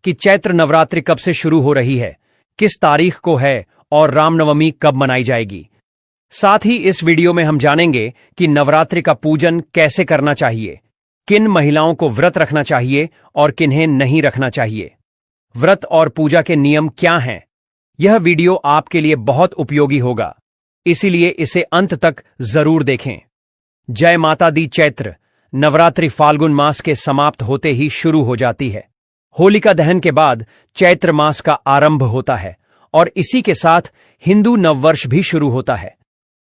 कि चैत्र नवरात्रि कब से शुरू हो रही है, किस तारीख को है और रामनवमी कब मनाई जाएगी। साथ ही इस वीडियो में हम जानेंगे कि नवरात्रि का पूजन कैसे करना चाहिए, किन महिलाओं को व्रत रखना चाहिए और किन्हें नहीं रखना चाहिए, व्रत और पूजा के नियम क्या हैं। यह वीडियो आपके लिए बहुत उपयोगी होगा, इसीलिए इसे अंत तक जरूर देखें। जय माता दी। चैत्र नवरात्रि फाल्गुन मास के समाप्त होते ही शुरू हो जाती है। होलिका दहन के बाद चैत्र मास का आरंभ होता है और इसी के साथ हिंदू नववर्ष भी शुरू होता है।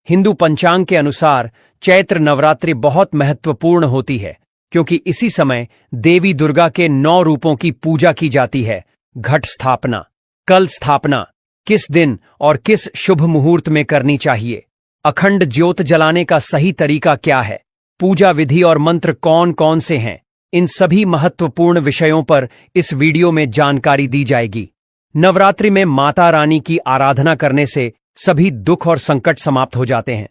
हिंदू पंचांग के अनुसार चैत्र नवरात्रि बहुत महत्वपूर्ण होती है, क्योंकि इसी समय देवी दुर्गा के 9 रूपों की पूजा की जाती है। घट स्थापना, कल स्थापना किस दिन और किस शुभ मुहूर्त में करनी चाहिए, अखंड ज्योत जलाने का सही तरीका क्या है, पूजा विधि और मंत्र कौन कौन से हैं, इन सभी महत्वपूर्ण विषयों पर इस वीडियो में जानकारी दी जाएगी। नवरात्रि में माता रानी की आराधना करने से सभी दुख और संकट समाप्त हो जाते हैं।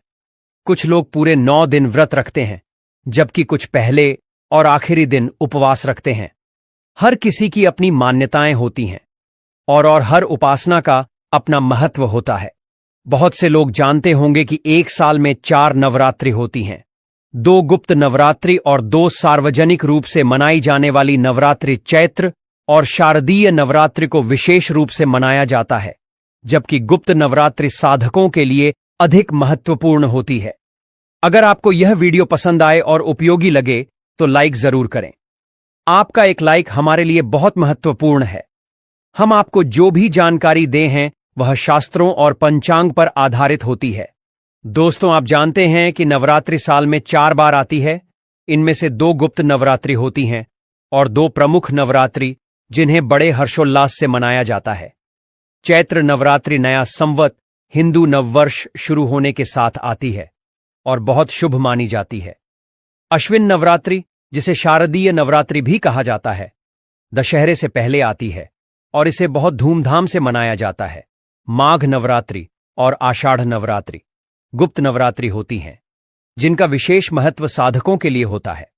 कुछ लोग पूरे 9 दिन व्रत रखते हैं, जबकि कुछ पहले और आखिरी दिन उपवास रखते हैं। हर किसी की अपनी मान्यताएं होती हैं और हर उपासना का अपना महत्व होता है। बहुत से लोग जानते होंगे कि एक साल में 4 नवरात्रि होती हैं, 2 गुप्त नवरात्रि और 2 सार्वजनिक रूप से मनाई जाने वाली नवरात्रि चैत्र और शारदीय नवरात्रि को विशेष रूप से मनाया जाता है, जबकि गुप्त नवरात्रि साधकों के लिए अधिक महत्वपूर्ण होती है। अगर आपको यह वीडियो पसंद आए और उपयोगी लगे तो लाइक जरूर करें। आपका एक लाइक हमारे लिए बहुत महत्वपूर्ण है। हम आपको जो भी जानकारी दे हैं वह शास्त्रों और पंचांग पर आधारित होती है। दोस्तों, आप जानते हैं कि नवरात्रि साल में 4 बार आती है। इनमें से 2 गुप्त नवरात्रि होती हैं और 2 प्रमुख नवरात्रि जिन्हें बड़े हर्षोल्लास से मनाया जाता है। चैत्र नवरात्रि नया संवत हिंदू नववर्ष शुरू होने के साथ आती है और बहुत शुभ मानी जाती है। अश्विन नवरात्रि, जिसे शारदीय नवरात्रि भी कहा जाता है, दशहरे से पहले आती है और इसे बहुत धूमधाम से मनाया जाता है। माघ नवरात्रि और आषाढ़ नवरात्रि गुप्त नवरात्रि होती हैं, जिनका विशेष महत्व साधकों के लिए होता है।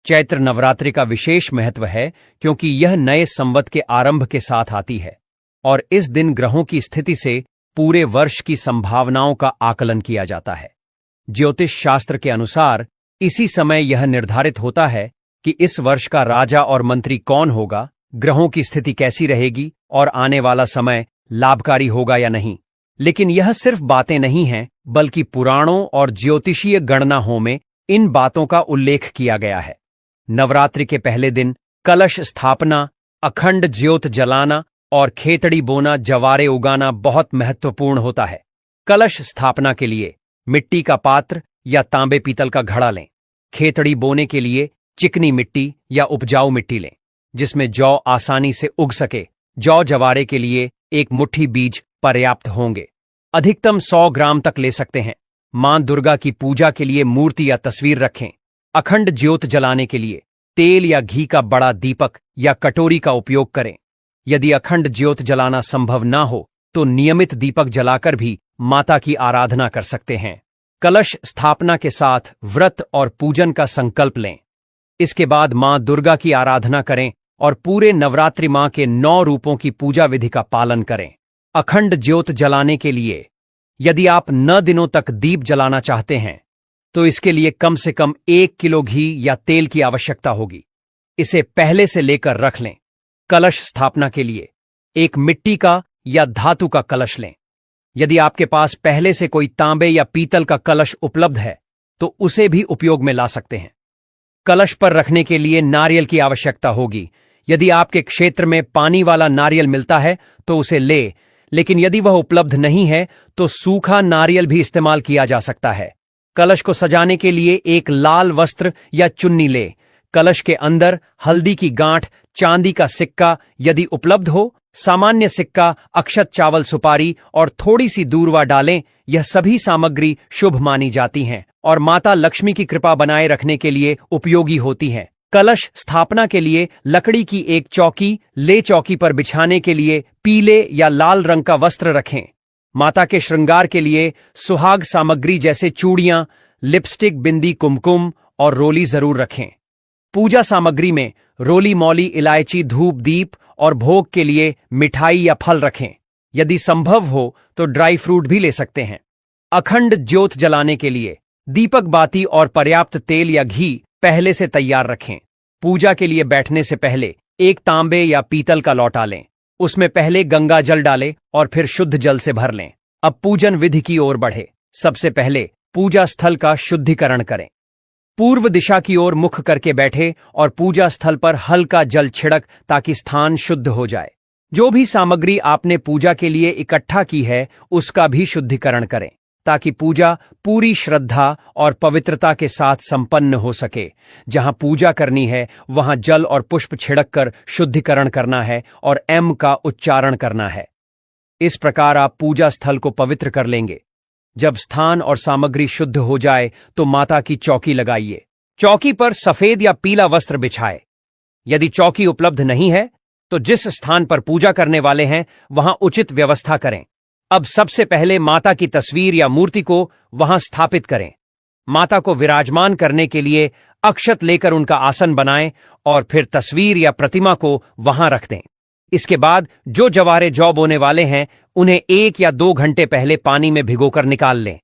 चैत्र नवरात्रि का विशेष महत्व है क्योंकि यह नए संवत के आरंभ के साथ आती है और इस दिन ग्रहों की स्थिति से पूरे वर्ष की संभावनाओं का आकलन किया जाता है। ज्योतिष शास्त्र के अनुसार इसी समय यह निर्धारित होता है कि इस वर्ष का राजा और मंत्री कौन होगा, ग्रहों की स्थिति कैसी रहेगी और आने वाला समय लाभकारी होगा या नहीं। लेकिन यह सिर्फ बातें नहीं हैं, बल्कि पुराणों और ज्योतिषीय गणनाओं में इन बातों का उल्लेख किया गया है। नवरात्रि के पहले दिन कलश स्थापना, अखंड ज्योत जलाना और खेतड़ी बोना, जवारे उगाना बहुत महत्वपूर्ण होता है। कलश स्थापना के लिए मिट्टी का पात्र या तांबे पीतल का घड़ा लें। खेतड़ी बोने के लिए चिकनी मिट्टी या उपजाऊ मिट्टी लें, जिसमें जौ आसानी से उग सके। जौ जवारे के लिए 1 मुट्ठी बीज पर्याप्त होंगे। अधिकतम 100 ग्राम तक ले सकते हैं। मां दुर्गा की पूजा के लिए मूर्ति या तस्वीर रखें। अखंड ज्योत जलाने के लिए तेल या घी का बड़ा दीपक या कटोरी का उपयोग करें। यदि अखंड ज्योत जलाना संभव ना हो तो नियमित दीपक जलाकर भी माता की आराधना कर सकते हैं। कलश स्थापना के साथ व्रत और पूजन का संकल्प लें। इसके बाद मां दुर्गा की आराधना करें और पूरे नवरात्रि मां के 9 रूपों की पूजा विधि का पालन करें। अखंड ज्योत जलाने के लिए यदि आप 9 दिनों तक दीप जलाना चाहते हैं तो इसके लिए कम से कम 1 किलो घी या तेल की आवश्यकता होगी। इसे पहले से लेकर रख लें। कलश स्थापना के लिए एक मिट्टी का या धातु का कलश लें। यदि आपके पास पहले से कोई तांबे या पीतल का कलश उपलब्ध है तो उसे भी उपयोग में ला सकते हैं। कलश पर रखने के लिए नारियल की आवश्यकता होगी। यदि आपके क्षेत्र में पानी वाला नारियल मिलता है तो उसे ले, लेकिन यदि वह उपलब्ध नहीं है तो सूखा नारियल भी इस्तेमाल किया जा सकता है। कलश को सजाने के लिए एक लाल वस्त्र या चुन्नी ले। कलश के अंदर हल्दी की गांठ, चांदी का सिक्का यदि उपलब्ध हो, सामान्य सिक्का, अक्षत, चावल, सुपारी और थोड़ी सी दूर्वा डालें। यह सभी सामग्री शुभ मानी जाती हैं और माता लक्ष्मी की कृपा बनाए रखने के लिए उपयोगी होती हैं। कलश स्थापना के लिए लकड़ी की एक चौकी ले। चौकी पर बिछाने के लिए पीले या लाल रंग का वस्त्र रखें। माता के श्रृंगार के लिए सुहाग सामग्री जैसे चूड़ियां, लिपस्टिक, बिंदी, कुमकुम और रोली जरूर रखें। पूजा सामग्री में रोली मौली, इलायची, धूप, दीप और भोग के लिए मिठाई या फल रखें। यदि संभव हो तो ड्राई फ्रूट भी ले सकते हैं। अखंड ज्योत जलाने के लिए दीपक बाती और पर्याप्त तेल या घी पहले से तैयार रखें। पूजा के लिए बैठने से पहले एक तांबे या पीतल का लौटा लें। उसमें पहले गंगा जल डालें और फिर शुद्ध जल से भर लें। अब पूजन विधि की ओर बढ़े। सबसे पहले पूजा स्थल का शुद्धिकरण करें। पूर्व दिशा की ओर मुख करके बैठे और पूजा स्थल पर हल्का जल छिड़क ताकि स्थान शुद्ध हो जाए। जो भी सामग्री आपने पूजा के लिए इकट्ठा की है उसका भी शुद्धिकरण करें ताकि पूजा पूरी श्रद्धा और पवित्रता के साथ संपन्न हो सके। जहां पूजा करनी है वहां जल और पुष्प छिड़क कर शुद्धिकरण करना है और एम का उच्चारण करना है। इस प्रकार आप पूजा स्थल को पवित्र कर लेंगे। जब स्थान और सामग्री शुद्ध हो जाए तो माता की चौकी लगाइए। चौकी पर सफेद या पीला वस्त्र बिछाए। यदि चौकी उपलब्ध नहीं है तो जिस स्थान पर पूजा करने वाले हैं वहां उचित व्यवस्था करें। अब सबसे पहले माता की तस्वीर या मूर्ति को वहां स्थापित करें। माता को विराजमान करने के लिए अक्षत लेकर उनका आसन बनाएं और फिर तस्वीर या प्रतिमा को वहां रख दें। इसके बाद जो जवारे जौ बोने वाले हैं उन्हें 1 या 2 घंटे पहले पानी में भिगोकर निकाल लें।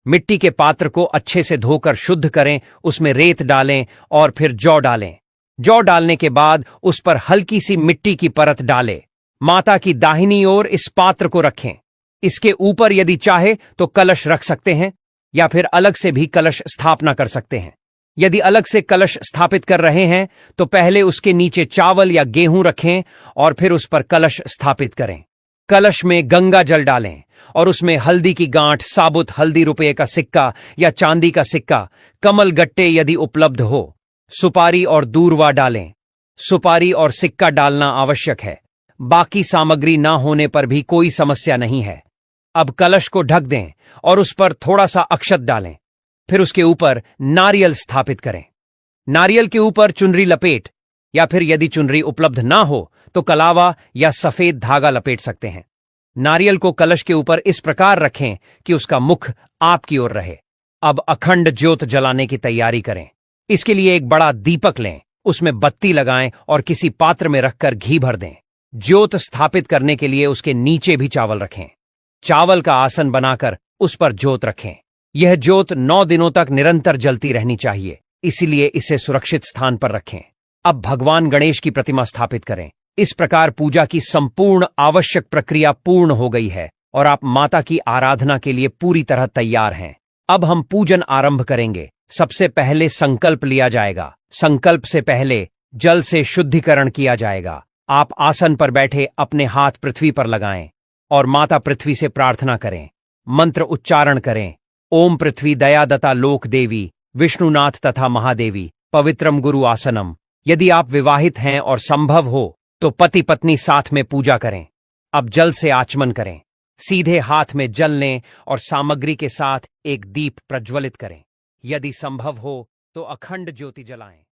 मिट्टी के पात्र को अच्छे से धोकर शुद्ध करें, उसमें रेत डालें और फिर जौ डालें। जौ डालने के बाद उस पर हल्की सी मिट्टी की परत डालें। माता की दाहिनी ओर इस पात्र को रखें। इसके ऊपर यदि चाहे तो कलश रख सकते हैं या फिर अलग से भी कलश स्थापना कर सकते हैं। यदि अलग से कलश स्थापित कर रहे हैं तो पहले उसके नीचे चावल या गेहूं रखें और फिर उस पर कलश स्थापित करें। कलश में गंगा जल डालें और उसमें हल्दी की गांठ, साबुत हल्दी, रुपये का सिक्का या चांदी का सिक्का, कमल गट्टे यदि उपलब्ध हो, सुपारी और दूर्वा डालें। सुपारी और सिक्का डालना आवश्यक है। बाकी सामग्री ना होने पर भी कोई समस्या नहीं है। अब कलश को ढक दें और उस पर थोड़ा सा अक्षत डालें। फिर उसके ऊपर नारियल स्थापित करें। नारियल के ऊपर चुनरी लपेट या फिर यदि चुनरी उपलब्ध ना हो तो कलावा या सफेद धागा लपेट सकते हैं। नारियल को कलश के ऊपर इस प्रकार रखें कि उसका मुख आपकी ओर रहे। अब अखंड ज्योत जलाने की तैयारी करें। इसके लिए एक बड़ा दीपक लें, उसमें बत्ती लगाएं और किसी पात्र में रखकर घी भर दें। ज्योत स्थापित करने के लिए उसके नीचे भी चावल रखें। चावल का आसन बनाकर उस पर ज्योत रखें। यह ज्योत 9 दिनों तक निरंतर जलती रहनी चाहिए, इसलिए इसे सुरक्षित स्थान पर रखें। अब भगवान गणेश की प्रतिमा स्थापित करें। इस प्रकार पूजा की संपूर्ण आवश्यक प्रक्रिया पूर्ण हो गई है और आप माता की आराधना के लिए पूरी तरह तैयार हैं। अब हम पूजन आरंभ करेंगे। सबसे पहले संकल्प लिया जाएगा। संकल्प से पहले जल से शुद्धिकरण किया जाएगा। आप आसन पर बैठे अपने हाथ पृथ्वी पर लगाएं और माता पृथ्वी से प्रार्थना करें। मंत्र उच्चारण करें। ओम पृथ्वी दयादता लोक देवी विष्णुनाथ तथा महादेवी पवित्रम गुरु आसनम। यदि आप विवाहित हैं और संभव हो तो पति पत्नी साथ में पूजा करें। अब जल से आचमन करें। सीधे हाथ में जल लें और सामग्री के साथ एक दीप प्रज्वलित करें। यदि संभव हो तो अखंड ज्योति जलाएं।